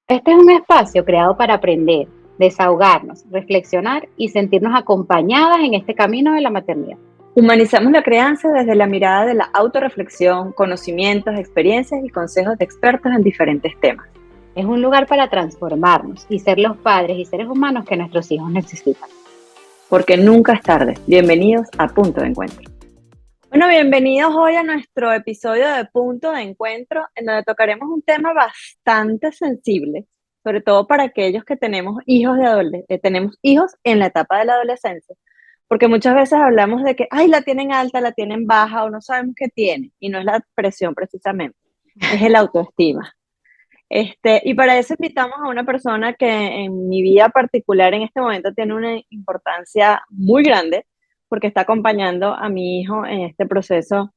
Este es un espacio creado para aprender, desahogarnos, reflexionar y sentirnos acompañadas en este camino de la maternidad. Humanizamos la crianza desde la mirada de la autorreflexión, conocimientos, experiencias y consejos de expertos en diferentes temas. Es un lugar para transformarnos y ser los padres y seres humanos que nuestros hijos necesitan. Porque nunca es tarde. Bienvenidos a Punto de Encuentro. Bueno, bienvenidos hoy a nuestro episodio de Punto de Encuentro, en donde tocaremos un tema bastante sensible, sobre todo para aquellos que tenemos tenemos hijos en la etapa de la adolescencia. Porque muchas veces hablamos de que, ay, la tienen alta, la tienen baja o no sabemos qué tiene. Y no es la presión precisamente, es el autoestima. Y para eso invitamos a una persona que en mi vida particular en este momento tiene una importancia muy grande porque está acompañando a mi hijo en este proceso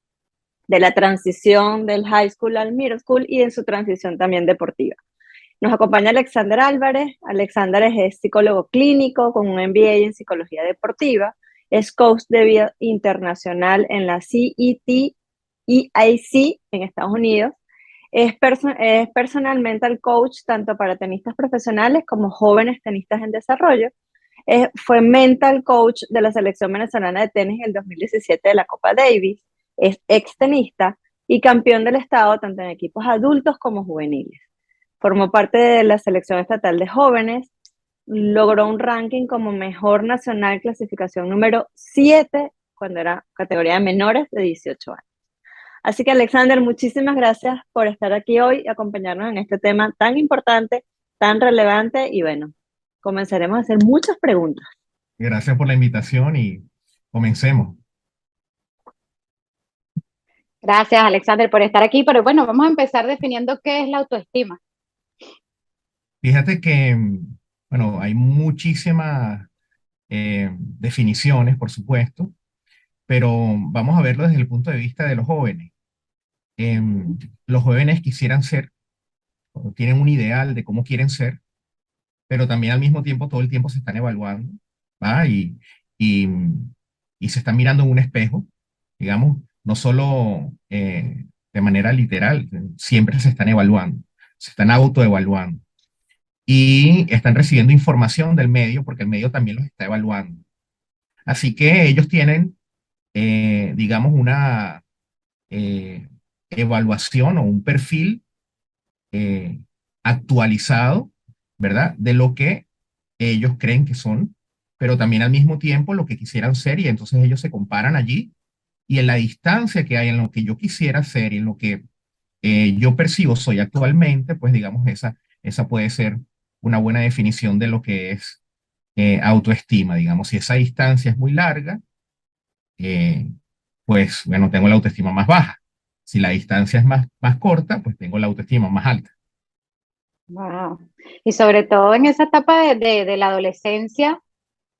de la transición del high school al middle school y en su transición también deportiva. Nos acompaña Alexander Álvarez. Alexander es psicólogo clínico con un MBA en psicología deportiva, es coach de vida internacional en la CET EIC en Estados Unidos. Es personal mental coach tanto para tenistas profesionales como jóvenes tenistas en desarrollo. Fue mental coach de la selección venezolana de tenis en el 2017 de la Copa Davis. Es ex tenista y campeón del estado tanto en equipos adultos como juveniles. Formó parte de la selección estatal de jóvenes, logró un ranking como mejor nacional clasificación número 7 cuando era categoría de menores de 18 años. Así que Alexander, muchísimas gracias por estar aquí hoy y acompañarnos en este tema tan importante, tan relevante y bueno, comenzaremos a hacer muchas preguntas. Gracias por la invitación y comencemos. Gracias, Alexander, por estar aquí. Pero bueno, vamos a empezar definiendo qué es la autoestima. Fíjate que, bueno, hay muchísimas definiciones, por supuesto, pero vamos a verlo desde el punto de vista de los jóvenes. Los jóvenes quisieran ser, o tienen un ideal de cómo quieren ser, pero también al mismo tiempo todo el tiempo se están evaluando, ¿va? Y, y se están mirando en un espejo, digamos, no solo de manera literal, siempre se están evaluando, se están autoevaluando y están recibiendo información del medio porque el medio también los está evaluando. Así que ellos tienen, digamos, una eh, evaluación o un perfil eh, actualizado, ¿verdad? De lo que ellos creen que son, pero también al mismo tiempo lo que quisieran ser y entonces ellos se comparan allí y en la distancia que hay en lo que yo quisiera ser y en lo que yo percibo soy actualmente, pues digamos, esa puede ser una buena definición de lo que es autoestima, digamos, si esa distancia es muy larga, eh, pues bueno, tengo la autoestima más baja. Si la distancia es más corta, pues tengo la autoestima más alta. Wow. Y sobre todo en esa etapa de la adolescencia,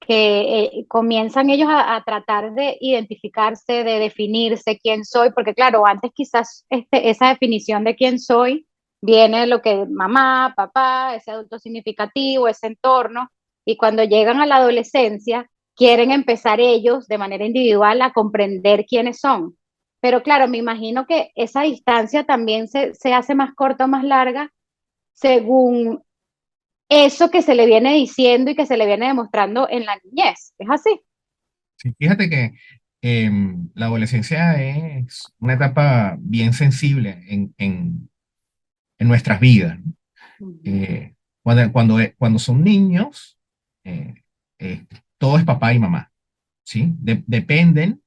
que comienzan ellos a tratar de identificarse, de definirse quién soy, porque claro, antes quizás esa definición de quién soy viene de lo que mamá, papá, ese adulto significativo, ese entorno, y cuando llegan a la adolescencia, quieren empezar ellos de manera individual a comprender quiénes son. Pero claro, me imagino que esa distancia también se hace más corta o más larga según eso que se le viene diciendo y que se le viene demostrando en la niñez. ¿Es así? Sí, fíjate que la adolescencia es una etapa bien sensible en nuestras vidas, ¿no? Ujú. Cuando son niños, eh, eh, todo es papá y mamá, ¿sí? Dependen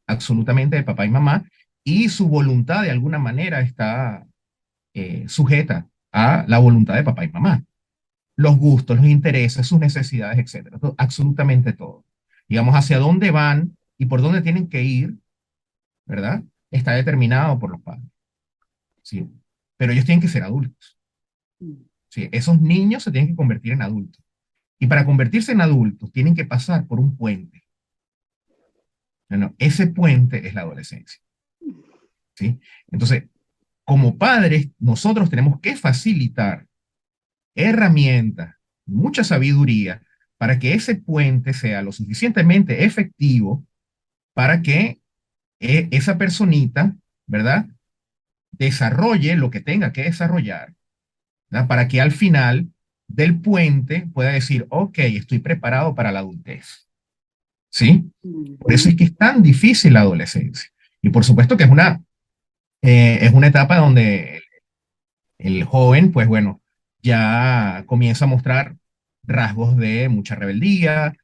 absolutamente de papá y mamá y su voluntad de alguna manera está sujeta a la voluntad de papá y mamá. Los gustos, los intereses, sus necesidades, etcétera, absolutamente todo. Digamos, hacia dónde van y por dónde tienen que ir, ¿verdad? Está determinado por los padres, ¿sí? Pero ellos tienen que ser adultos, ¿sí? Esos niños se tienen que convertir en adultos. Y para convertirse en adultos tienen que pasar por un puente. Bueno, ese puente es la adolescencia, ¿sí? Entonces, como padres, nosotros tenemos que facilitar herramientas, mucha sabiduría para que ese puente sea lo suficientemente efectivo para que esa personita, ¿verdad? Desarrolle lo que tenga que desarrollar ¿verdad? Para que al final del puente pueda decir, ok, estoy preparado para la adultez, ¿sí? Por eso es que es tan difícil la adolescencia. Y por supuesto que es una etapa donde el joven, pues bueno, ya comienza a mostrar rasgos de mucha rebeldía,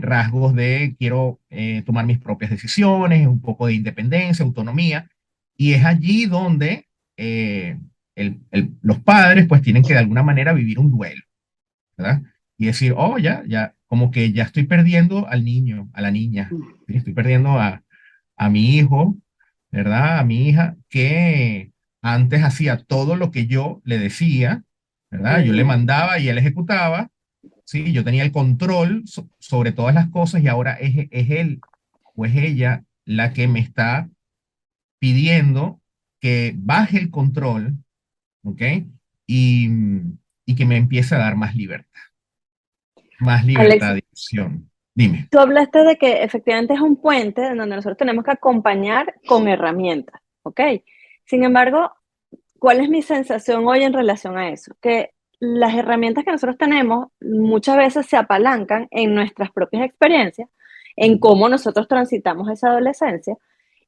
rasgos de quiero tomar mis propias decisiones, un poco de independencia, autonomía, y es allí donde los padres pues tienen que de alguna manera vivir un duelo, ¿verdad? Y decir, oh, ya, como que ya estoy perdiendo al niño, a la niña, ¿sí? Estoy perdiendo a mi hijo, ¿verdad? A mi hija, que antes hacía todo lo que yo le decía, ¿verdad? Yo le Ujú. mandaba y él ejecutaba, ¿sí? Yo tenía el control sobre todas las cosas y ahora es él o es ella la que me está pidiendo que baje el control, ¿ok? Y, y que me empiece a dar más Alex, libertad de acción. Dime. tú hablaste de que efectivamente es un puente en donde nosotros tenemos que acompañar con herramientas, ¿ok? Sin embargo, ¿cuál es mi sensación hoy en relación a eso? Que las herramientas que nosotros tenemos muchas veces se apalancan en nuestras propias experiencias, en cómo nosotros transitamos esa adolescencia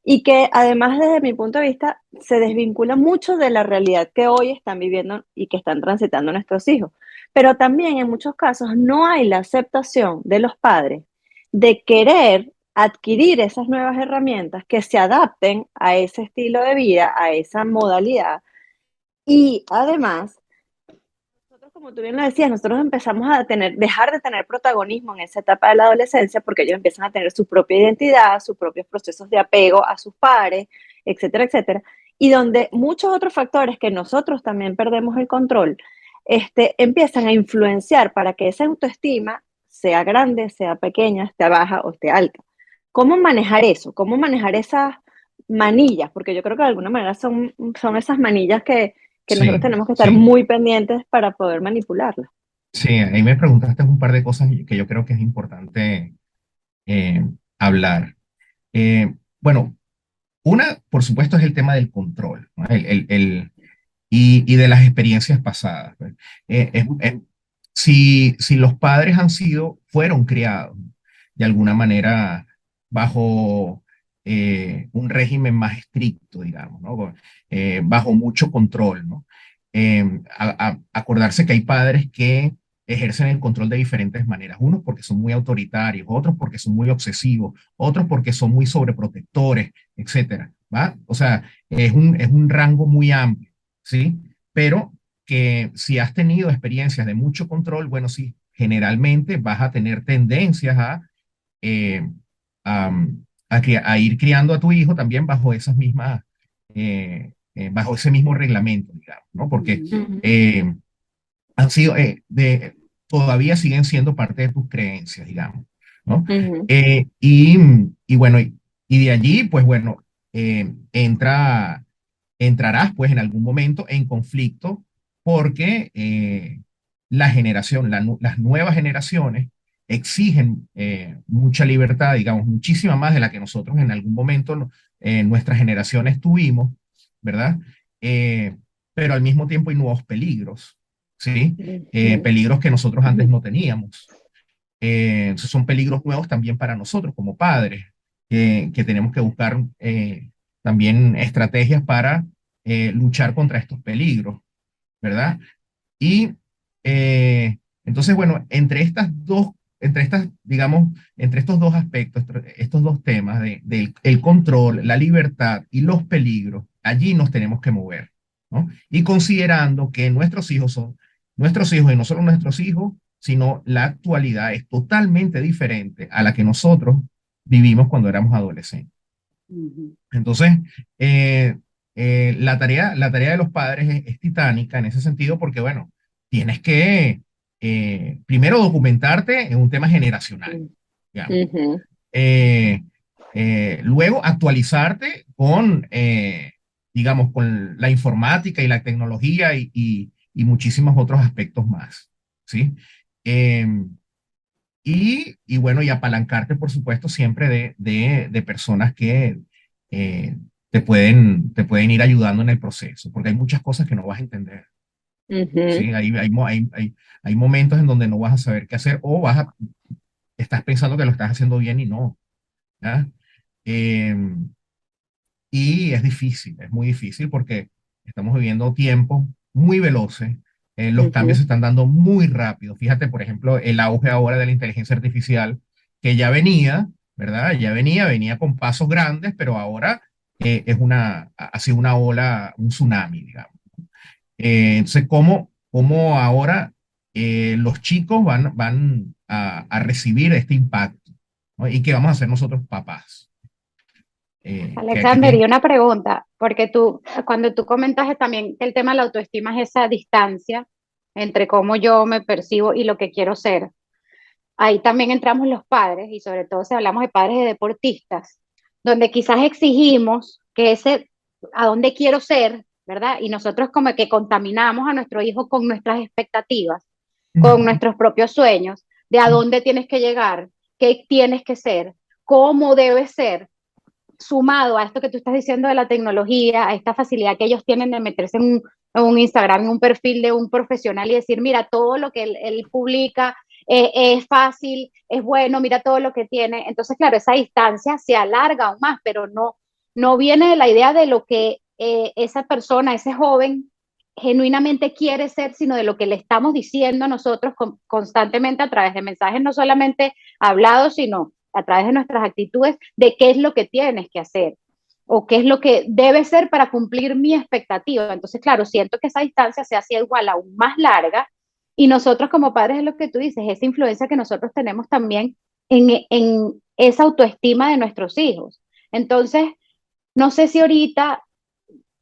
y que además desde mi punto de vista se desvincula mucho de la realidad que hoy están viviendo y que están transitando nuestros hijos. Pero también en muchos casos no hay la aceptación de los padres de querer adquirir esas nuevas herramientas que se adapten a ese estilo de vida, a esa modalidad y además, nosotros, como tú bien lo decías, nosotros empezamos a dejar de tener protagonismo en esa etapa de la adolescencia porque ellos empiezan a tener su propia identidad, sus propios procesos de apego a sus pares, etcétera, etcétera. Y donde muchos otros factores que nosotros también perdemos el control, empiezan a influenciar para que esa autoestima sea grande, sea pequeña, esté baja o esté alta. ¿Cómo manejar eso? ¿Cómo manejar esas manillas? Porque yo creo que de alguna manera son esas manillas que nosotros Sí, tenemos que estar sí. muy pendientes para poder manipularla. Sí, ahí me preguntaste un par de cosas que yo creo que es importante eh, hablar. Bueno, una, por supuesto, es el tema del control, ¿no? Y de las experiencias pasadas, pues. Si los padres fueron criados de alguna manera bajo un régimen más estricto, digamos, ¿no? Bajo mucho control, ¿no? Acordarse que hay padres que ejercen el control de diferentes maneras, unos porque son muy autoritarios, otros porque son muy obsesivos, otros porque son muy sobreprotectores, etcétera, ¿va? O sea, es un rango muy amplio, ¿sí? Pero que si has tenido experiencias de mucho control, bueno, sí, generalmente vas a tener tendencias eh, a, a ir criando a tu hijo también bajo esas mismas, bajo ese mismo reglamento, digamos, ¿no? Porque Ujú, eh, han sido, todavía siguen siendo parte de tus creencias, digamos, ¿no? ujú. Y bueno, y de allí, pues bueno, entrarás pues en algún momento en conflicto porque las nuevas generaciones exigen mucha libertad, digamos, muchísima más de la que nosotros en algún momento nuestras generaciones tuvimos, ¿verdad? Eh, pero al mismo tiempo hay nuevos peligros, ¿sí? Ujú. Peligros que nosotros antes no teníamos. Entonces son peligros nuevos también para nosotros como padres, que tenemos que buscar también estrategias para luchar contra estos peligros, ¿verdad? Y entonces, bueno, digamos, entre estos dos aspectos, estos dos temas del el control, la libertad y los peligros, allí nos tenemos que mover, ¿no? Y considerando que nuestros hijos son nuestros hijos y no solo nuestros hijos, sino la actualidad es totalmente diferente a la que nosotros vivimos cuando éramos adolescentes. Ujú. Entonces, la tarea de los padres es titánica en ese sentido porque, bueno, tienes que primero documentarte en un tema generacional, digamos. Ujú. Eh, Luego actualizarte digamos, con la informática y la tecnología y muchísimos otros aspectos más, ¿sí? Y bueno, y apalancarte, por supuesto, siempre de personas que eh, te pueden ir ayudando en el proceso, porque hay muchas cosas que no vas a entender. Ujú. ¿sí? Hay momentos en donde no vas a saber qué hacer o estás pensando que lo estás haciendo bien y no, ¿ya? Em, y es difícil, es muy difícil porque estamos viviendo tiempos muy veloces, los cambios Ujú. se están dando muy rápido. Fíjate, por ejemplo, el auge ahora de la inteligencia artificial, que ya venía, ¿verdad? Venía con pasos grandes, pero ahora ha sido una ola, un tsunami, digamos. Entonces, ¿cómo ahora los chicos van a recibir este impacto? ¿No? ¿Y qué vamos a hacer nosotros, papás? Que Alexander, y tienen... una pregunta, porque cuando tú comentas también que el tema de la autoestima es esa distancia entre cómo yo me percibo y lo que quiero ser, ahí también entramos los padres, y sobre todo si hablamos de padres de deportistas, donde quizás exigimos que ese, a dónde quiero ser, ¿verdad? Y nosotros como que contaminamos a nuestro hijo con nuestras expectativas, con Ujú, nuestros propios sueños, de a dónde tienes que llegar, qué tienes que ser, cómo debes ser, sumado a esto que tú estás diciendo de la tecnología, a esta facilidad que ellos tienen de meterse en un Instagram, en un perfil de un profesional y decir, mira, todo lo que él publica es fácil, es bueno, mira todo lo que tiene. Entonces, claro, esa distancia se alarga aún más, pero no viene de la idea de lo que esa persona, ese joven, genuinamente quiere ser, sino de lo que le estamos diciendo nosotros constantemente a través de mensajes, no solamente hablados, sino a través de nuestras actitudes, de qué es lo que tienes que hacer o qué es lo que debe ser para cumplir mi expectativa. Entonces, claro, siento que esa distancia se hacía igual aún más larga y nosotros como padres es lo que tú dices, esa influencia que nosotros tenemos también en esa autoestima de nuestros hijos. Entonces, no sé si ahorita,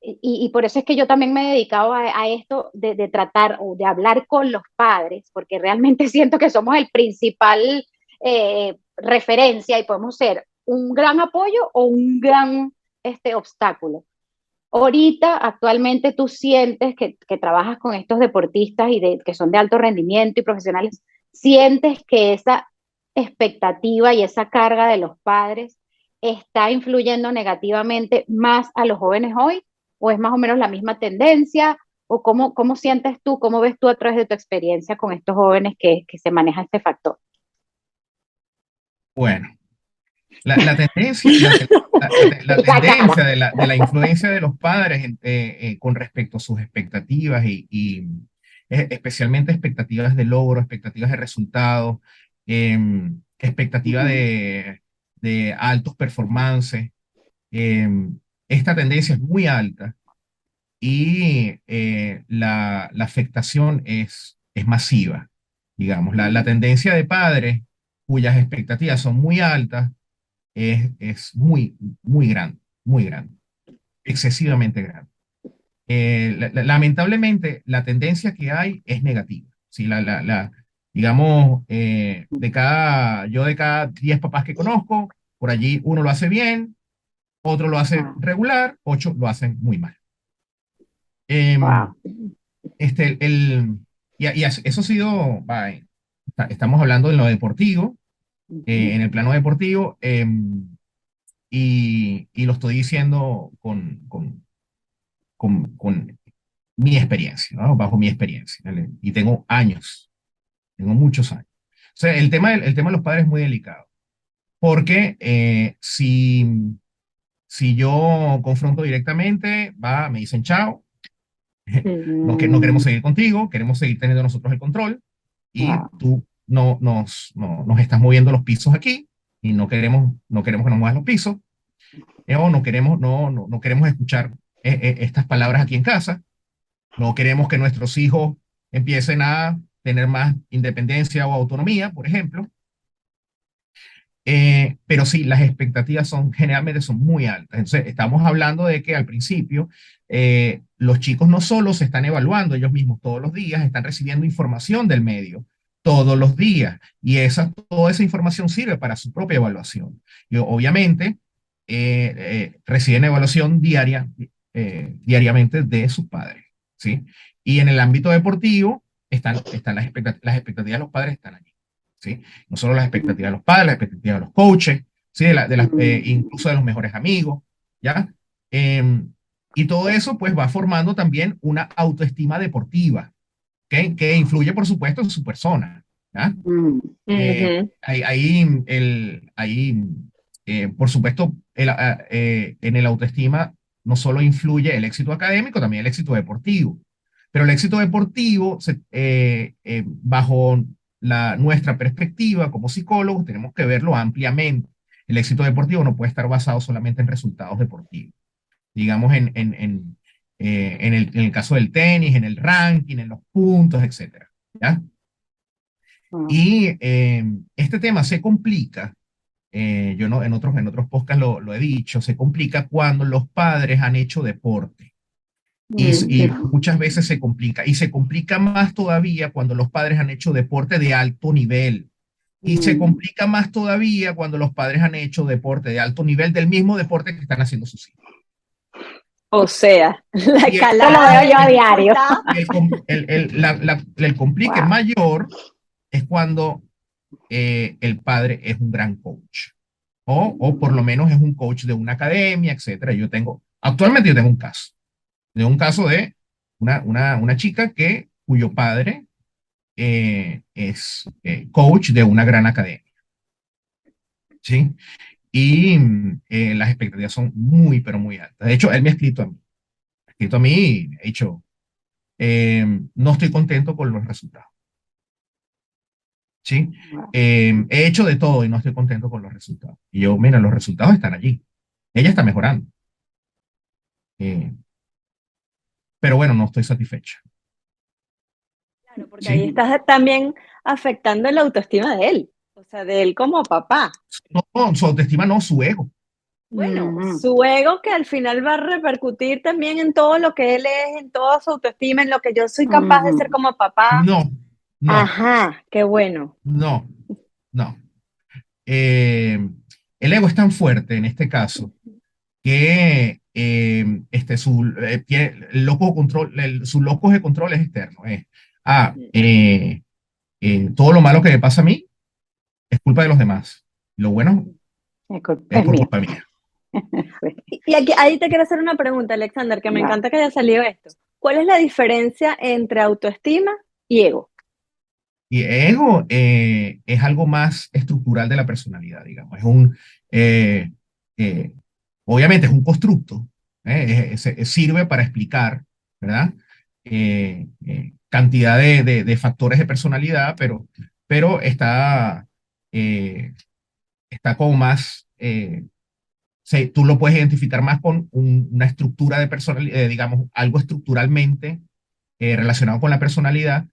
y por eso es que yo también me he dedicado a esto de tratar o de hablar con los padres, porque realmente siento que somos el principal referencia y podemos ser un gran apoyo o un gran obstáculo. Ahorita, actualmente, tú sientes que trabajas con estos deportistas que son de alto rendimiento y profesionales, sientes que esa expectativa y esa carga de los padres está influyendo negativamente más a los jóvenes hoy, o es más o menos la misma tendencia, o cómo sientes tú, cómo ves tú a través de tu experiencia con estos jóvenes que se maneja este factor. Bueno, la tendencia, la La cara. tendencia de la influencia de los padres con respecto a sus expectativas especialmente expectativas de logro, expectativas de resultados, expectativa Ujú. de altos performances. Esta tendencia es muy alta y la afectación es masiva, digamos. La tendencia de padres cuyas expectativas son muy altas es muy grande, muy grande, excesivamente grande. Lamentablemente, la tendencia que hay es negativa. ¿Sí? Digamos, yo de cada 10 papás que conozco, por allí uno lo hace bien, otro lo hace Ah, regular, 8 lo hacen muy mal. Em, wow. este, el, eso ha sido, estamos hablando de lo deportivo, Ujú. en el plano deportivo, y lo estoy diciendo con mi experiencia, ¿no? Bajo mi experiencia, ¿vale? Y tengo muchos años. O sea, el tema de los padres es muy delicado, porque si yo confronto directamente, me dicen chao, no queremos Mm, seguir contigo, queremos seguir teniendo nosotros el control, y wow. tú nos estás moviendo los pisos aquí, y no queremos que nos muevas los pisos, o no queremos escuchar estas palabras aquí en casa. No queremos que nuestros hijos empiecen a tener más independencia o autonomía, por ejemplo. Pero sí, las expectativas generalmente son muy altas. Entonces, estamos hablando de que al principio los chicos no solo se están evaluando ellos mismos todos los días, están recibiendo información del medio todos los días y toda esa información sirve para su propia evaluación. Y obviamente reciben evaluación diariamente de sus padres, ¿sí? Y en el ámbito deportivo están las expectativas de los padres están allí, ¿sí? No solo las expectativas de los padres, las expectativas de los coaches, ¿sí? Incluso de los mejores amigos, ¿ya? Y todo eso pues va formando también una autoestima deportiva, que influye, por supuesto, en su persona. ¿Ya? Mm, Por supuesto, en el autoestima no solo influye el éxito académico, también el éxito deportivo. Pero el éxito deportivo, bajo nuestra perspectiva como psicólogos, tenemos que verlo ampliamente. El éxito deportivo no puede estar basado solamente en resultados deportivos. Digamos, en el caso del tenis, en el ranking, en los puntos, etcétera. ¿Ya? mm, Y este tema se complica, yo no, en otros podcasts lo he dicho, se complica cuando los padres han hecho deporte. Y sí. muchas veces se complica. Y se complica más todavía cuando los padres han hecho deporte de alto nivel. Y se Mm. complica más todavía cuando los padres han hecho deporte de alto nivel del mismo deporte que están haciendo sus hijos. O sea, la Y el, Esto lo escalada veo de yo a diario. dificultad. y el complique Wow. mayor es cuando el padre es un gran coach. O por lo menos es un coach de una academia, etcétera. Actualmente yo tengo un caso de una chica cuyo padre es coach de una gran academia, ¿sí? Y las expectativas son muy, pero muy altas. De hecho, él me ha escrito a mí y me ha dicho, no estoy contento con los resultados, ¿sí? Wow. He hecho de todo y no estoy contento con los resultados. Y yo, mira, los resultados están allí. Ella está mejorando. Eh, pero bueno, no estoy satisfecha. Claro, porque ahí ¿Sí? estás también afectando la autoestima de él, o sea, de él como papá. No, su autoestima no, su ego. Bueno, Mm, su ego que al final va a repercutir también en todo lo que él es, en toda su autoestima, en lo que yo soy capaz de ser mm, como papá. No, no, Ajá, qué bueno. no, no. Eh, el ego es tan fuerte en este caso que su locus de control es externo. Todo lo malo que me pasa a mí es culpa de los demás. Lo bueno es es por mío. culpa mía. Y aquí, ahí te quiero hacer una pregunta, Alexander, que me Wow. encanta que haya salido esto. ¿Cuál es la diferencia entre autoestima y ego? Y ego es algo más estructural de la personalidad, digamos. Eh, eh, Obviamente es un constructo, sirve para explicar, ¿verdad? Cantidad de factores de personalidad, pero eh, está como más, tú lo puedes identificar más con una estructura de personalidad, digamos, algo estructuralmente relacionado con la personalidad.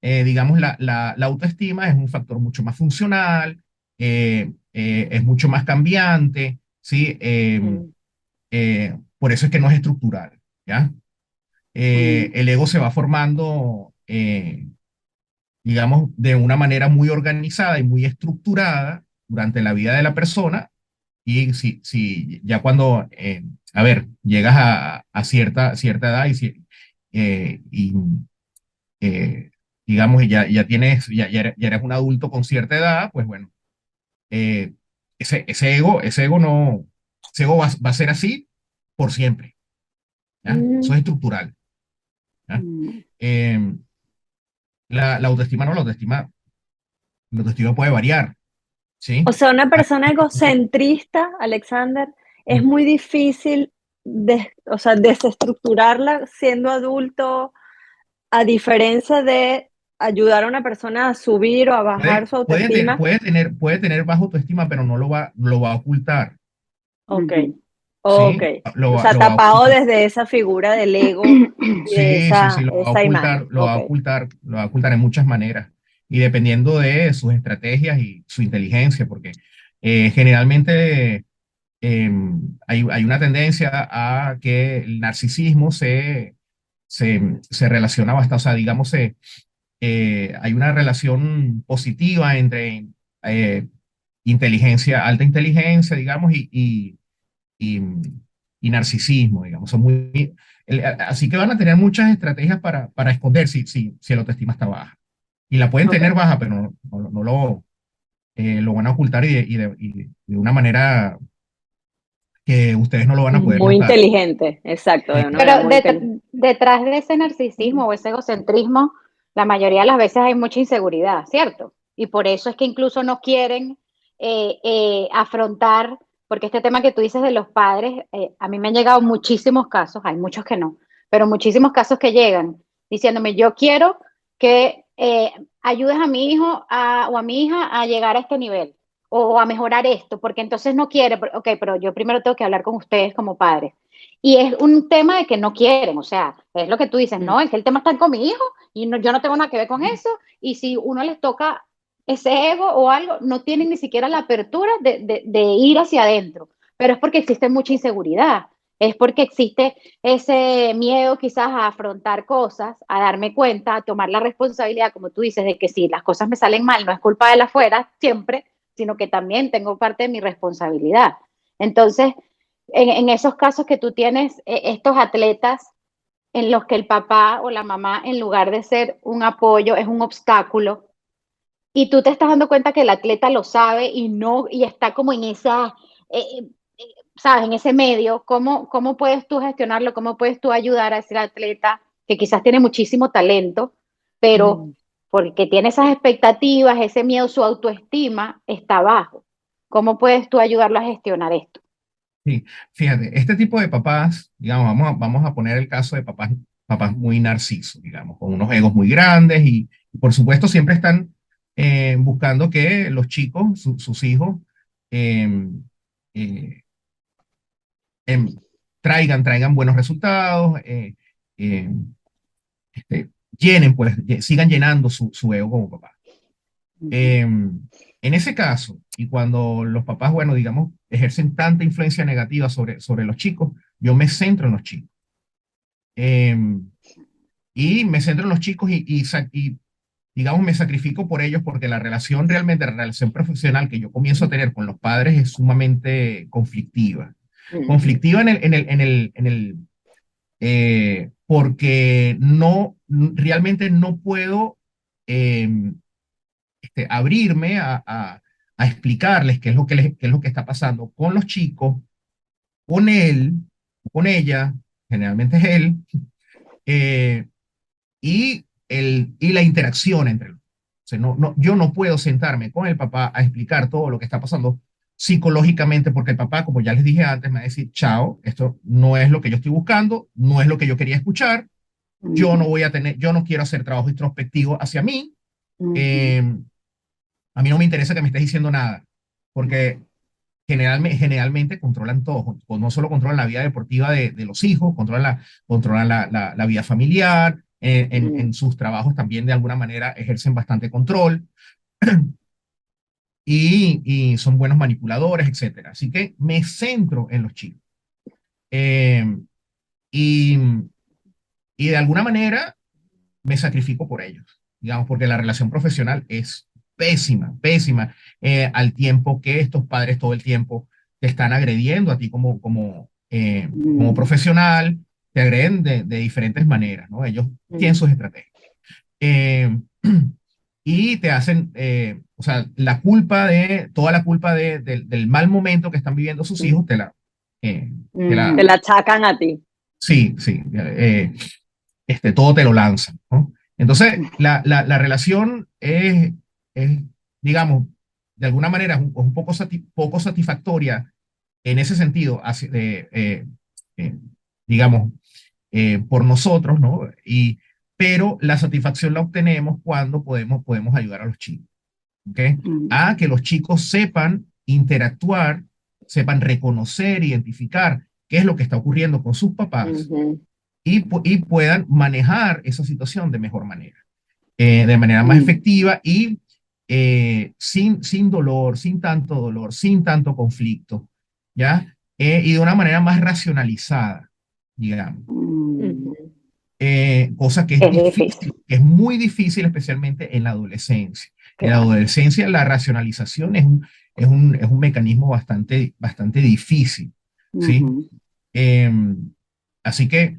Digamos, la autoestima es un factor mucho más funcional, es mucho más cambiante, ¿sí? Mm, Por eso es que no es estructural, ¿ya? Mm, El ego se va formando, digamos, de una manera muy organizada y muy estructurada durante la vida de la persona. Y si ya cuando, a ver, llegas a cierta edad y eh, digamos, ya eres un adulto con cierta edad, pues bueno, eh, ese ego no, ese ego va a ser así por siempre, ¿ya? Eso mm. es estructural, ¿ya? mm, Eh, la autoestima no, la autoestima puede variar, O ¿sí? sea, una Hay persona gente- egocentrista, Alexander, es muy difícil o sea, desestructurarla siendo adulto, a diferencia de ayudar a una persona a subir o a bajar puede, su puede, te- autoestima. puede tener baja autoestima, pero no lo va a ocultar, Ok, ujú. ok. ¿sí? Lo O va, sea, lo va a tapado ocultar. desde esa figura del ego y de Sí, sí, sí, lo va a esa ocultar, imagen. lo va a Ok. ocultar, lo va a ocultar en muchas maneras y dependiendo de sus estrategias y su inteligencia, porque generalmente hay una tendencia a que el narcisismo se relaciona bastante, o sea, digamos, hay una relación positiva entre eh, alta inteligencia, digamos, y, y narcisismo, digamos. Así que van a tener muchas estrategias para esconder si la autoestima está baja. Y la pueden Ok. tener baja, pero no lo van a ocultar y de una manera que ustedes no lo van a poder Muy notar. inteligente, exacto, de una manera Pero muy inteligente. detrás de ese narcisismo o ese egocentrismo, La mayoría de las veces hay mucha inseguridad, ¿cierto? Y por eso es que incluso no quieren afrontar, porque este tema que tú dices de los padres, a mí me han llegado muchísimos casos, hay muchos que no, pero muchísimos casos que llegan diciéndome, yo quiero que ayudes a mi hijo o a mi hija a llegar a este nivel o a mejorar esto, porque entonces no quiere, ok, pero yo primero tengo que hablar con ustedes como padres. Y es un tema de que no quieren, o sea, es lo que tú dices, Mm. no, es que el tema está con mi hijo y no, yo no tengo nada que ver con eso, y si uno les toca ese ego o algo, no tienen ni siquiera la apertura de ir hacia adentro, pero es porque existe mucha inseguridad, es porque existe ese miedo quizás a afrontar cosas, a darme cuenta, a tomar la responsabilidad, como tú dices, de que si las cosas me salen mal, no es culpa de la afuera siempre, sino que también tengo parte de mi responsabilidad. Entonces, en esos casos que tú tienes, estos atletas en los que el papá o la mamá, en lugar de ser un apoyo, es un obstáculo, y tú te estás dando cuenta que el atleta lo sabe y no, y está como en esa, sabes, en ese medio, ¿cómo puedes tú gestionarlo? ¿Cómo puedes tú ayudar a ese atleta que quizás tiene muchísimo talento, pero Mm. porque tiene esas expectativas, ese miedo, su autoestima está bajo? ¿Cómo puedes tú ayudarlo a gestionar esto? Sí, fíjate, este tipo de papás, digamos, vamos a poner el caso de papás muy narcisos, digamos, con unos egos muy grandes y por supuesto siempre están buscando que los chicos, sus hijos, eh, eh, em, traigan buenos resultados, eh, este, llenen, pues, sigan llenando su ego como papá. Ujú. En ese caso, y cuando los papás, bueno, digamos, ejercen tanta influencia negativa sobre los chicos, yo me centro en los chicos. Eh, y me centro en los chicos y, digamos, me sacrifico por ellos porque la relación realmente, la relación profesional que yo comienzo a tener con los padres es sumamente conflictiva. Mm. Conflictiva porque realmente no puedo eh, abrirme a explicarles qué es lo que está pasando con los chicos, con él, con ella, generalmente es él, eh, y la interacción entre los. O sea, yo no puedo sentarme con el papá a explicar todo lo que está pasando psicológicamente, porque el papá, como ya les dije antes, me va a decir, chao, esto no es lo que yo estoy buscando, no es lo que yo quería escuchar, Ujú. yo no quiero hacer trabajo introspectivo hacia mí, Ujú. eh, a mí no me interesa que me estés diciendo nada, porque generalmente controlan todo, no solo controlan la vida deportiva de los hijos, controlan la vida familiar, Mm. en sus trabajos también de alguna manera ejercen bastante control y son buenos manipuladores, etcétera. Así que me centro en los chicos. Eh, y, y de alguna manera me sacrifico por ellos, digamos, porque la relación profesional es pésima, pésima, al tiempo que estos padres todo el tiempo te están agrediendo a ti como Mm. profesional, te agreden de diferentes maneras, ¿no? Ellos tienen Mm. sus estrategias. Eh, y te hacen, o sea, toda la culpa del mal momento que están viviendo sus hijos, eh, te Te la, la achacan a ti. sí, sí, todo te lo lanzan, ¿no? Entonces, la relación es, digamos, de alguna manera un poco satisfactoria en ese sentido, eh, digamos, por nosotros, ¿no? Pero la satisfacción la obtenemos cuando podemos ayudar a los chicos, ¿ok? A que los chicos sepan interactuar, sepan reconocer, identificar qué es lo que está ocurriendo con sus papás Ujú. y puedan manejar esa situación de mejor manera, de manera más Mm. efectiva y sin dolor, sin tanto conflicto, ¿ya? Y de una manera más racionalizada, digamos. Mm. Ujú. Cosa que es Es difícil, difícil, que es muy difícil, especialmente en la adolescencia. En la claro. adolescencia, la racionalización es un mecanismo bastante difícil, ¿sí? Ujú. Eh, Así que,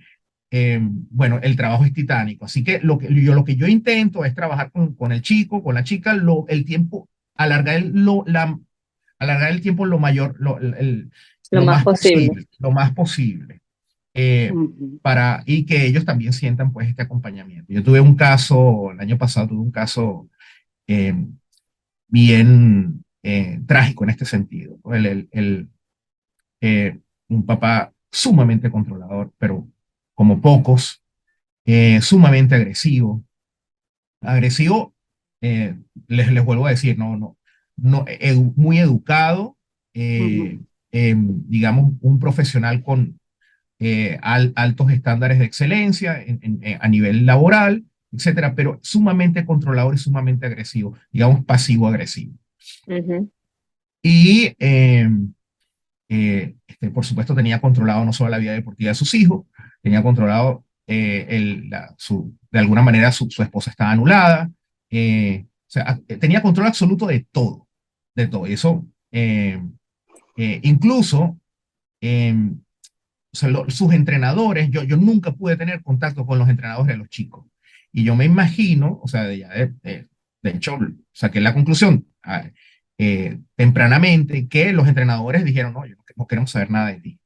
bueno, el trabajo es titánico. Así que lo que yo intento es trabajar con el chico, con la chica, el tiempo, alargar alargar el tiempo Lo lo más más posible. posible, lo más posible. eh, Ujú, y que ellos también sientan pues este acompañamiento. Yo tuve un caso, el año pasado tuve un caso eh, bien trágico en este sentido, ¿no? Un papá sumamente controlador, pero como pocos, sumamente agresivo. Agresivo, eh, vuelvo a decir, no, muy educado, ujú. eh, digamos, un profesional con altos estándares de excelencia a nivel laboral, etcétera, pero sumamente controlador y sumamente agresivo, digamos, pasivo-agresivo. Ujú. Y por supuesto, tenía controlado no solo la vida deportiva de sus hijos, tenía controlado, de alguna manera, su esposa estaba anulada, o sea, tenía control absoluto de todo, de todo. Y eso, incluso, eh, o sea, sus entrenadores, yo nunca pude tener contacto con los entrenadores de los chicos. Y yo me imagino, o sea, de hecho, saqué la conclusión tempranamente que los entrenadores dijeron, no, no queremos saber nada de ti.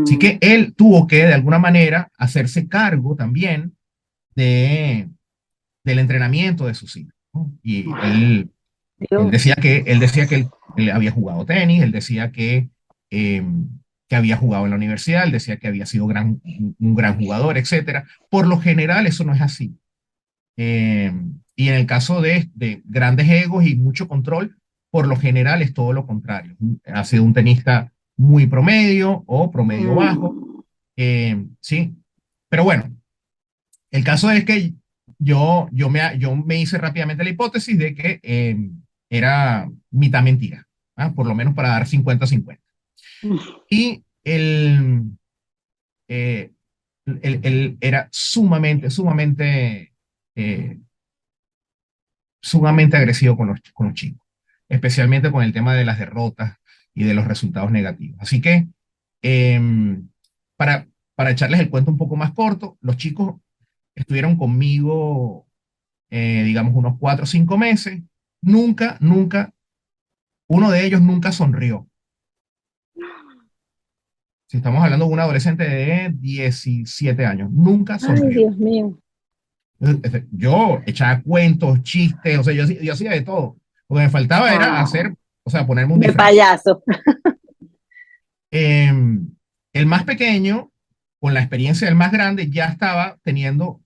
Así que Mm. él tuvo que, de alguna manera, hacerse cargo también de, del entrenamiento de sus hijos, ¿no? Y él Dios. decía que él había jugado tenis, él decía eh, que había jugado en la universidad, él decía que había sido un gran jugador, etcétera. Por lo general, eso no es así. Eh, y en el caso de grandes egos y mucho control, por lo general es todo lo contrario. Ha sido un tenista muy promedio o promedio bajo, Mm. sí. Pero bueno, el caso es que yo me hice rápidamente la hipótesis de que era mitad mentira, ¿ah? Por lo menos para dar 50-50. Y eh, él era eh, sumamente agresivo con los chicos, especialmente con el tema de las derrotas y de los resultados negativos. Así que, eh, para, para echarles el cuento un poco más corto, los chicos estuvieron conmigo, digamos, unos 4 o 5 meses. Nunca, uno de ellos nunca sonrió. Si estamos hablando de un adolescente de 17 años, nunca Ay, sonrió. Dios mío. Yo echaba cuentos, chistes, o sea, yo hacía de todo. Lo que me faltaba era Ah, hacer, o sea, ponerme un De disfraz. payaso. Eh, el más pequeño, con la experiencia del más grande, ya estaba teniendo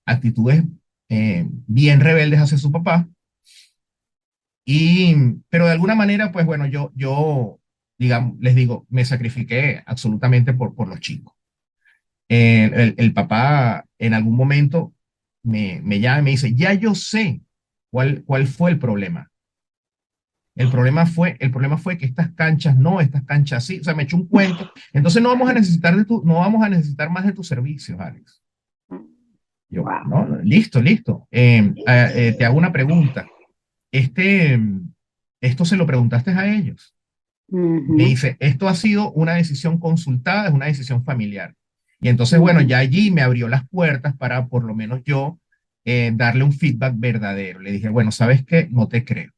actitudes bien rebeldes hacia su papá. Pero de alguna manera, pues bueno, digamos, les digo, me sacrifiqué absolutamente por los chicos. El papá en algún momento me llama y me dice, ya yo sé cuál fue el problema. El problema fue que estas canchas no, estas canchas sí, o sea, me echó un cuento. Entonces no vamos a necesitar más de tus servicios, Alex. Yo, wow. no, listo, listo. Te hago una pregunta. Este, esto se lo preguntaste a ellos. Me Ujú, dice, esto ha sido una decisión consultada, es una decisión familiar. Y entonces, bueno, ujú. ya allí me abrió las puertas para por lo menos yo darle un feedback verdadero. Le dije, bueno, ¿sabes qué? No te creo.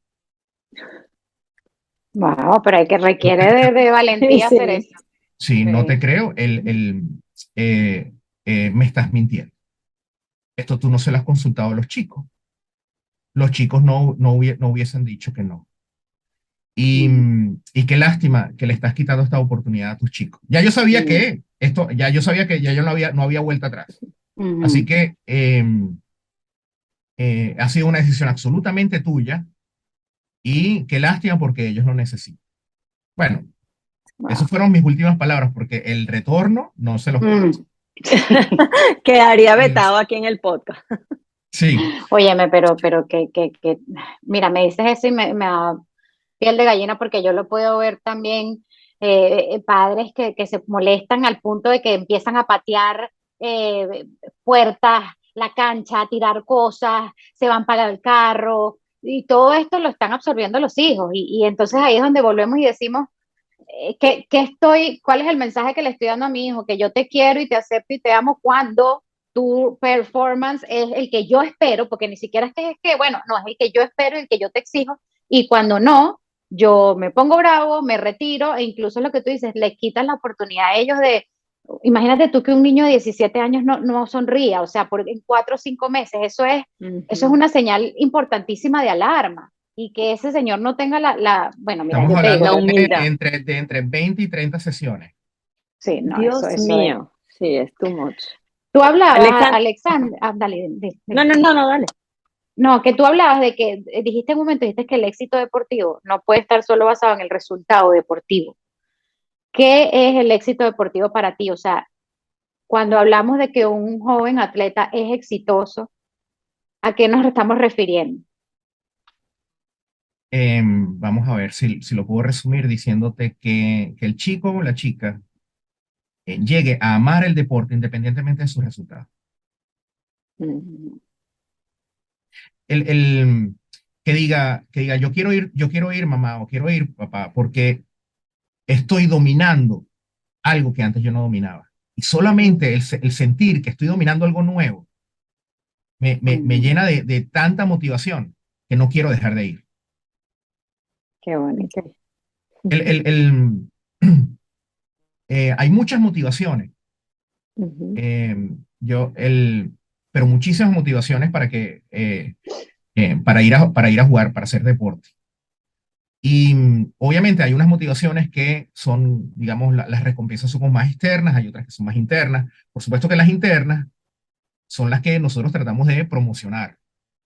Wow, pero hay que No requiere te creo. de valentía hacer Sí. eso. Sí, no te Sí. creo. Me estás mintiendo. Esto tú no se lo has consultado a los chicos. Los chicos no hubiesen dicho que no. Mm. Y qué lástima que le estás quitando esta oportunidad a tus chicos. Ya yo sabía que ya yo no había vuelta atrás. Así Ujú. que ha sido una decisión absolutamente tuya y qué lástima porque ellos lo necesitan. Bueno, esas Wow. fueron mis últimas palabras porque el retorno no se los Mm. prometo. Quedaría Eh, vetado aquí en el podcast. sí, Óyeme, pero mira, me dices eso y me da piel de gallina porque yo lo puedo ver también, padres que se molestan al punto de que empiezan a patear puertas, la cancha, a tirar cosas, se van para el carro y todo esto lo están absorbiendo los hijos y entonces ahí es donde volvemos y decimos, ¿cuál es el mensaje que le estoy dando a mi hijo? Que yo te quiero y te acepto y te amo cuando tu performance es el que yo espero, porque ni siquiera es que, bueno, no, es el que yo espero y el que yo te exijo, y cuando no, yo me pongo bravo, me retiro, e incluso lo que tú dices, le quitan la oportunidad a ellos imagínate tú que un niño de 17 años no sonría, o sea, en 4 o 5 meses, eso es Ujú. una señal importantísima de alarma. Y que ese señor no tenga bueno, mira, Estamos yo te digo, hablando La humildad. de entre 20 y 30 sesiones. sí, no, Dios eso es. mío, sí, es too much. Tú hablabas, Alexandra, Alexander, dale, no, dime. no, no, no, dale. No, que tú hablabas de que, dijiste en un momento, dijiste que el éxito deportivo no puede estar solo basado en el resultado deportivo. ¿Qué es el éxito deportivo para ti? O sea, cuando hablamos de que un joven atleta es exitoso, ¿a qué nos estamos refiriendo? Vamos a ver si lo puedo resumir diciéndote que el chico o la chica llegue a amar el deporte independientemente de sus resultados. Ujú. El, que diga, yo quiero ir, mamá, o quiero ir, papá, porque estoy dominando algo que antes yo no dominaba. Y solamente el sentir que estoy dominando algo nuevo me Mm, llena de tanta motivación que no quiero dejar de ir. Qué bonito. ok. El, el, el, hay muchas motivaciones, Ujú. eh, yo, pero muchísimas motivaciones para ir a jugar, para hacer deporte. Y obviamente hay unas motivaciones que son, digamos, las recompensas son como más externas, hay otras que son más internas. Por supuesto que las internas son las que nosotros tratamos de promocionar,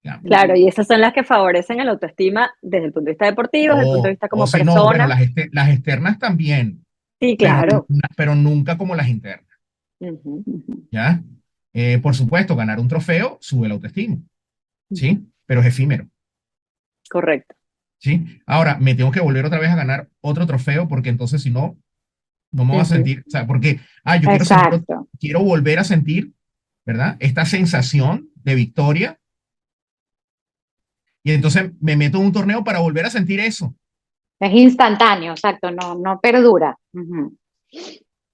digamos. Claro, y esas son las que favorecen el autoestima desde el punto de vista deportivo, desde el punto de vista O como si no, bueno, persona. las externas también, Sí, pero, claro. pero nunca como las internas, Ujú. Ujú. ¿ya? Por supuesto, ganar un trofeo sube la autoestima, ¿sí? Pero es efímero, Correcto. ¿sí? Ahora, me tengo que volver otra vez a ganar otro trofeo porque entonces si no, no me voy a Ujú. sentir, o sea, porque, yo quiero sentir, Exacto. quiero volver a sentir, ¿verdad? Esta sensación de victoria y entonces me meto en un torneo para volver a sentir eso. Es instantáneo, exacto, no perdura. Ujú,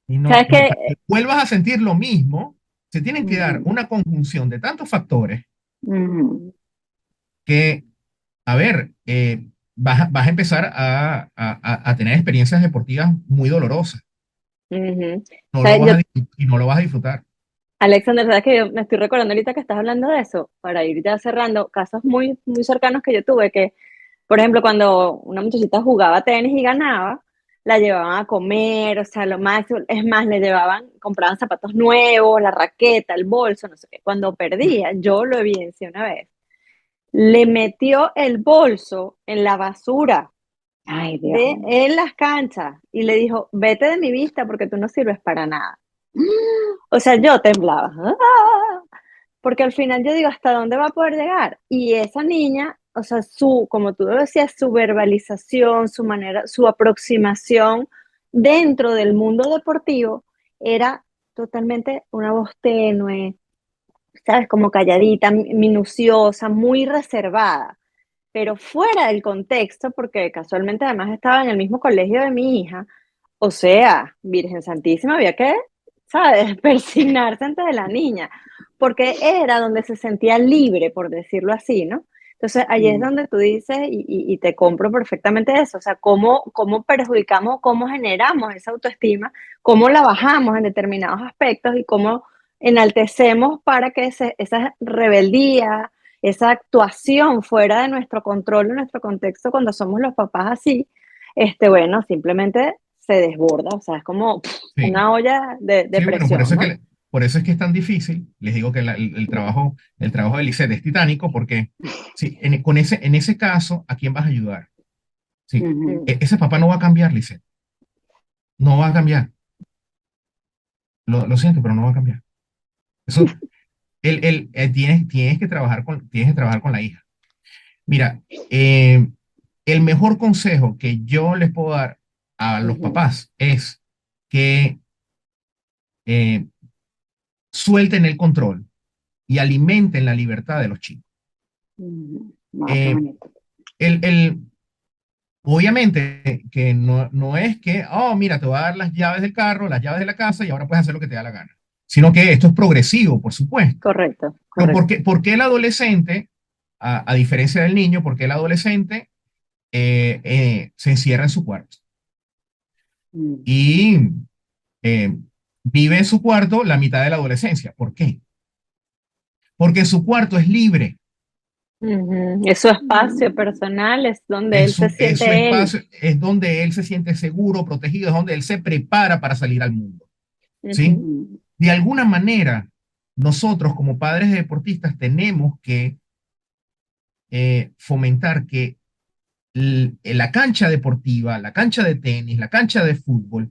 Y ¿Sabes no, para que qué? vuelvas a sentir lo mismo, se tienen que dar ujú, una conjunción de tantos factores ujú. que, a ver, vas a empezar a tener experiencias deportivas muy dolorosas. Ujú. No lo ¿Sabes? vas a, y no lo vas a disfrutar. Alexander, ¿sabes que yo me estoy recordando ahorita que estás hablando de eso? Para ir ya cerrando, casos muy, muy cercanos que yo tuve, que, por ejemplo, cuando una muchachita jugaba tenis y ganaba, la llevaban a comer, o sea, lo máximo, es más, le llevaban, compraban zapatos nuevos, la raqueta, el bolso, no sé qué. Cuando perdía, yo lo evidencié una vez, le metió el bolso en la basura Ay, Dios mío. en las canchas y le dijo, vete de mi vista porque tú no sirves para nada. O sea, yo temblaba. ¡Ah! Porque al final yo digo, ¿hasta dónde va a poder llegar? Y esa niña, o sea, como tú lo decías, su verbalización, su manera, su aproximación dentro del mundo deportivo era totalmente una voz tenue, ¿sabes? Como calladita, minuciosa, muy reservada. Pero fuera del contexto, porque casualmente además estaba en el mismo colegio de mi hija, o sea, Virgen Santísima, había que, ¿sabes?, persignarse ante de la niña, porque era donde se sentía libre, por decirlo así, ¿no? Entonces, ahí es Mm, donde tú dices, y te compro perfectamente eso, o sea, cómo perjudicamos, cómo generamos esa autoestima, cómo la bajamos en determinados aspectos y cómo enaltecemos para que esa rebeldía, esa actuación fuera de nuestro control, de nuestro contexto, cuando somos los papás así, bueno, simplemente se desborda, o sea, es como Sí, una olla de sí, bueno, presión, ¿no? por eso es que es tan difícil. Les digo que el trabajo de Lisette es titánico porque sí, en ese caso, ¿a quién vas a ayudar? Sí, ujú. ese papá no va a cambiar, Lisette. No va a cambiar. Lo siento, pero no va a cambiar. Eso, tienes que trabajar con la hija. Mira, el mejor consejo que yo les puedo dar a los Ujú, papás es que eh, suelten el control y alimenten la libertad de los chicos. Ujú. No, qué Eh, bonito. el, el- obviamente que no es que, oh, mira, te voy a dar las llaves del carro, las llaves de la casa y ahora puedes hacer lo que te da la gana, sino que esto es progresivo, por supuesto. correcto, Pero correcto. por qué el adolescente, a diferencia del niño, por qué el adolescente se encierra en su cuarto? Mm, Y eh, vive en su cuarto la mitad de la adolescencia. ¿Por qué? Porque su cuarto es libre. Es su espacio personal, es donde él se Es su siente él. espacio, es donde él se siente seguro, protegido, es donde él se prepara para salir al mundo. ¿Sí? Ujú. De alguna manera, nosotros como padres de deportistas tenemos que fomentar que la cancha deportiva, la cancha de tenis, la cancha de fútbol,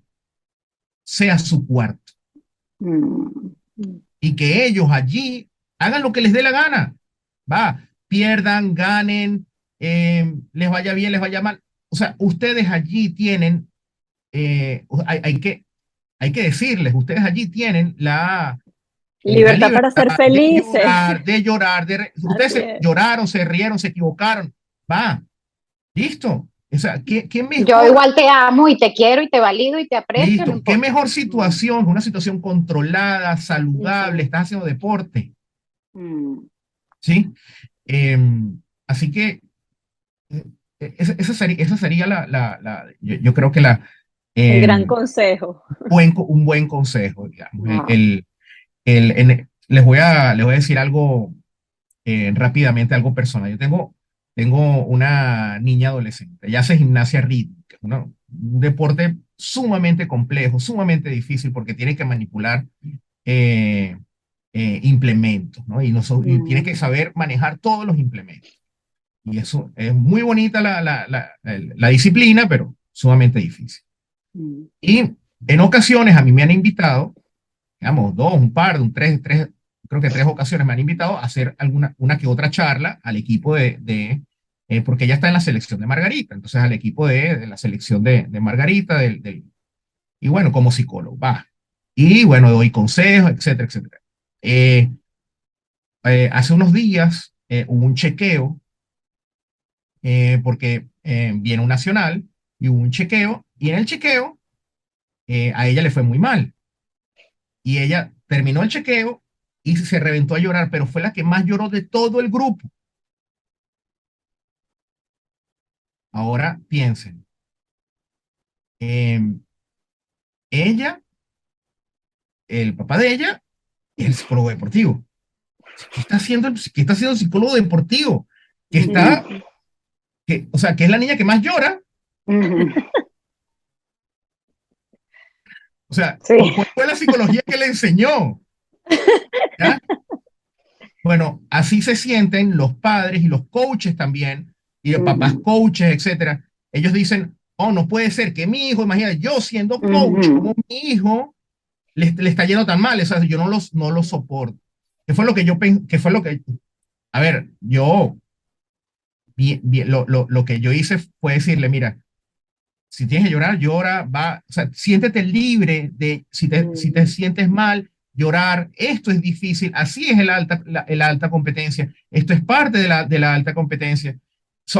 sea su cuarto Mm. y que ellos allí hagan lo que les dé la gana. Va, pierdan, ganen, les vaya bien, les vaya mal. O sea, ustedes allí tienen, hay que decirles, ustedes allí tienen la Libertad para ser libertad de felices. llorar, ustedes Así es. lloraron, se rieron, se equivocaron. Va, listo. O sea, ¿qué Yo mejor? igual te amo y te quiero y te valido y te aprecio, no Listo. ¿Qué importa. mejor situación? Una situación controlada, saludable, Ujú. estás haciendo deporte, Mm. ¿sí? Eh, así que eh, esa sería yo creo que El eh, gran consejo. un buen consejo, digamos. Wow. Les voy a decir algo rápidamente, algo personal. Tengo una niña adolescente, ella hace gimnasia rítmica, un deporte sumamente complejo, sumamente difícil porque tiene que manipular eh, implementos, ¿no? Y tiene que Mm. saber manejar todos los implementos. Y eso es muy bonita la disciplina, pero sumamente difícil. Mm. Y en ocasiones a mí me han invitado, digamos, dos, un par, creo que tres ocasiones me han invitado a hacer una que otra charla al equipo porque ella está en la selección de Margarita, entonces al equipo de la selección de Margarita, y bueno, como psicólogo, va. Y bueno, doy consejos, etcétera, etcétera. Eh, Hace unos días hubo un chequeo, porque viene un nacional, y hubo un chequeo, y en el chequeo a ella le fue muy mal. Y ella terminó el chequeo y se reventó a llorar, pero fue la que más lloró de todo el grupo. Ahora piensen, eh, ella, el papá de ella, es el psicólogo deportivo. ¿Qué está haciendo el psicólogo deportivo? Que Mm. está, o sea, que es la niña que más llora. Mm. O sea, Sí. ¿cuál fue la psicología que le enseñó? ¿Ya? Bueno, así se sienten los padres y los coaches también, y los papás Mm. coaches, etcétera. Ellos dicen, oh, no puede ser que mi hijo, imagínate, yo siendo coach, como Mm. mi hijo le está yendo tan mal, o sea, yo no los soporto. ¿Qué fue lo que yo pensé? ¿Qué fue lo que, a ver, lo que yo hice fue decirle, mira, si tienes que llorar, llora, va, o sea, siéntete libre de, si te Mm. sientes mal, llorar, esto es difícil, así es la alta competencia, esto es parte de la alta competencia.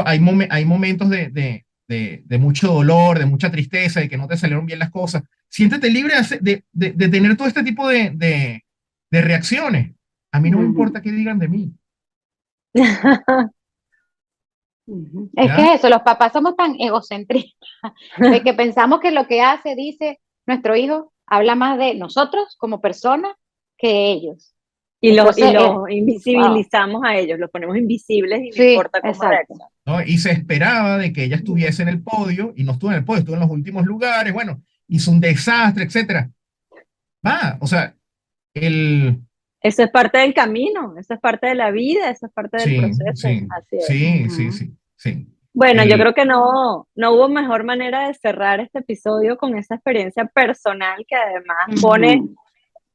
Hay momentos de mucho dolor, de mucha tristeza, de que no te salieron bien las cosas. Siéntete libre de tener todo este tipo de reacciones. A mí no me Mm. importa qué digan de mí, Ujú. Es ¿ya? que eso, los papás somos tan egocentristas de que pensamos que lo que hace, dice nuestro hijo, habla más de nosotros como personas que ellos. Y Entonces, los wow, invisibilizamos a ellos, los ponemos invisibles y no sí, importa cómo exacto. reaccionen. ¿No? Y se esperaba de que ella estuviese en el podio y no estuvo en el podio, estuvo en los últimos lugares, bueno, hizo un desastre, etcétera. Va, o sea, el, Eso es parte del camino, eso es parte de la vida, eso es parte del sí, proceso, sí, así es. sí, sí, Ujú. sí, sí. Bueno, yo El, creo que no hubo mejor manera de cerrar este episodio con esa experiencia personal que además pone Ujú.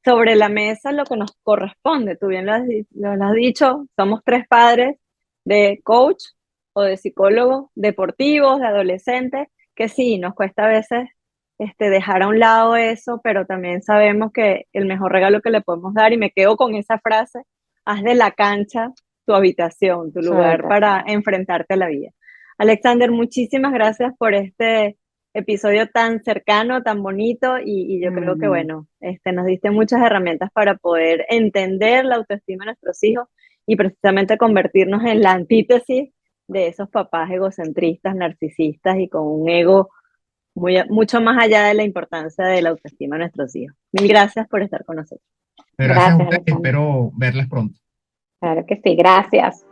sobre la mesa lo que nos corresponde. Tú bien lo has dicho, somos tres padres de coach o de psicólogos deportivos, de adolescentes, que sí, nos cuesta a veces dejar a un lado eso, pero también sabemos que el mejor regalo que le podemos dar, y me quedo con esa frase, haz de la cancha tu habitación, tu Su lugar para habitación. enfrentarte a la vida. Alexander, muchísimas gracias por este episodio tan cercano, tan bonito y yo creo que, Ujú. bueno, nos diste muchas herramientas para poder entender la autoestima de nuestros hijos y precisamente convertirnos en la antítesis de esos papás egocentristas, narcisistas y con un ego mucho más allá de la importancia de la autoestima de nuestros hijos. Mil gracias por estar con nosotros. Pero gracias a Gracias, ustedes y Alexandra. espero verlas pronto. Claro que sí, gracias.